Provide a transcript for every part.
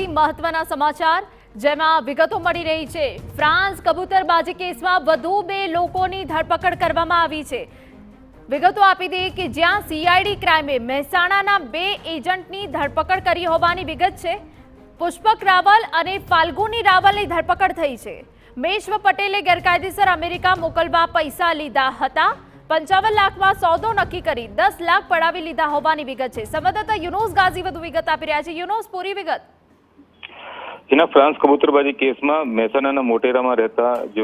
સૌથી મહત્વના સમાચાર જેમાં વિગતો મળી રહી છે। ફ્રાન્સ કબૂતરબાજી કેસમાં વધુ 2 લોકોની ધરપકડ કરવામાં આવી છે। વિગતો આપી દઈએ કે જ્યાં સીઆઈડી ક્રાઇમે મહેસાણાના 2 એજન્ટની ધરપકડ કરી હોવાની વિગત છે। પુષ્પક રાવલ અને ફાલ્ગુની રાવલની ધરપકડ થઈ છે। મેશ્વ પટેલે ગેરકાયદેસર અમેરિકા મોકલવા પૈસા લીધા હતા। 55 લાખમાં સોદો નક્કી કરી 10 લાખ પડાવી લીધા હોવાની વિગત છે। સંવાદદાતા યુનુસ ગાઝી વધુ વિગત આપી રહ્યા છે। યુનુસ, પૂરી વિગત। જેના ફ્રાન્સ કબૂતરબાજી કેસમાં મહેસાણાના મોટેરામાં રહેતા જે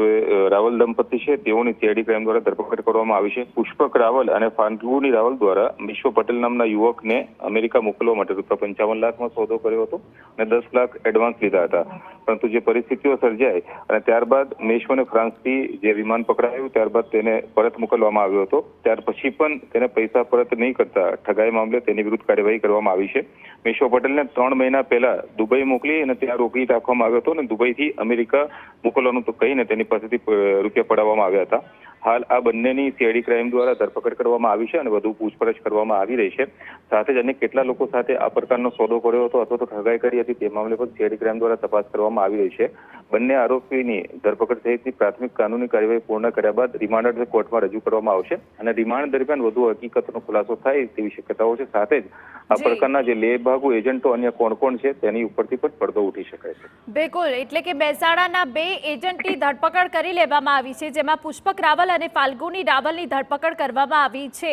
રાવલ દંપતી છે તેઓની સીઆઈડી ક્રાઇમ દ્વારા ધરપકડ કરવામાં આવી છે। પુષ્પક રાવલ અને ફાલ્ગુની રાવલ દ્વારા વિશ્વ પટેલ નામના યુવકને અમેરિકા મોકલવા માટે ₹55 લાખમાં સોદો કર્યો હતો અને 10 લાખ એડવાન્સ લીધા હતા। પરંતુ જે પરિસ્થિતિઓ સર્જાઈ અને ત્યારબાદ મેશ્વ અને ફ્રાન્સથી જે વિમાન પકડાયું ત્યારબાદ તેને પરત મોકલવામાં આવ્યો હતો। ત્યાર પછી પણ તેને પૈસા પરત નહીં કરતા ઠગાઈ મામલે તેની વિરુદ્ધ કાર્યવાહી કરવામાં આવી છે। મેશ્વ પટેલને 3 મહિના પહેલા દુબઈ મોકલી અને ત્યાં રોકી રાખવામાં આવ્યો હતો અને દુબઈથી અમેરિકા મોકલવાનું તો કહીને તેની પાસેથી રૂપિયા પડાવવામાં આવ્યા હતા। હાલ આ બંનેની સીઆઈડી ક્રાઇમ દ્વારા ધરપકડ કરવામાં આવી છે અને વધુ પૂછપરછ કરવામાં આવી રહી છે। સાથે જ અન્ય કેટલા લોકો સાથે આ પ્રકારનો સોદો કર્યો હતો અથવા તો ઠગાઈ કરી હતી તે મામલે પણ સીઆઈડી ક્રાઇમ દ્વારા તપાસ કરવામાં આવી રહી છે। બંને આરોપીની ધરપકડ સહિતની પ્રાથમિક કાનૂની કાર્યવાહી પૂર્ણ કર્યા બાદ રિમાન્ડ કોર્ટમાં રજૂ કરવામાં આવશે અને રિમાન્ડ દરમિયાન વધુ હકીકતનો ખુલાસો થાય તેવી શક્યતાઓ છે। સાથે જ આ પ્રકારના જે લેભાગુ એજન્ટો અન્ય કોણ કોણ છે તેની ઉપરથી પણ પડદો ઉઠી શકે છે। બિલકુલ, એટલે કે મહેસાણાના 2 એજન્ટની ધરપકડ કરી લેવામાં આવી છે, જેમાં પુષ્પક રાવલ અને ફાલ્ગુની રાવલની ધરપકડ કરવામાં આવી છે।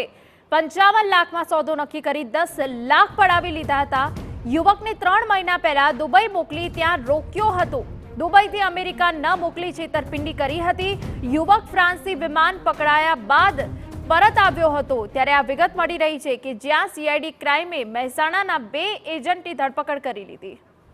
55 લાખમાં સોદો નક્કી કરી 10 લાખ પડાવી લીધા હતા। યુવકને 3 મહિના પહેલા દુબઈ મોકલી ત્યાં રોક્યો હતો। દુબઈથી અમેરિકા ન મોકલી છેતરપિંડી કરી હતી। યુવક ફ્રાન્સથી વિમાન પકડાયા બાદ પરત આવ્યો હતો। ત્યારે આ વિગત મળી રહી છે કે જ્યાં સીઆઈડી ક્રાઇમે મહેસાણાના 2 એજન્ટની ધરપકડ કરી લીધી।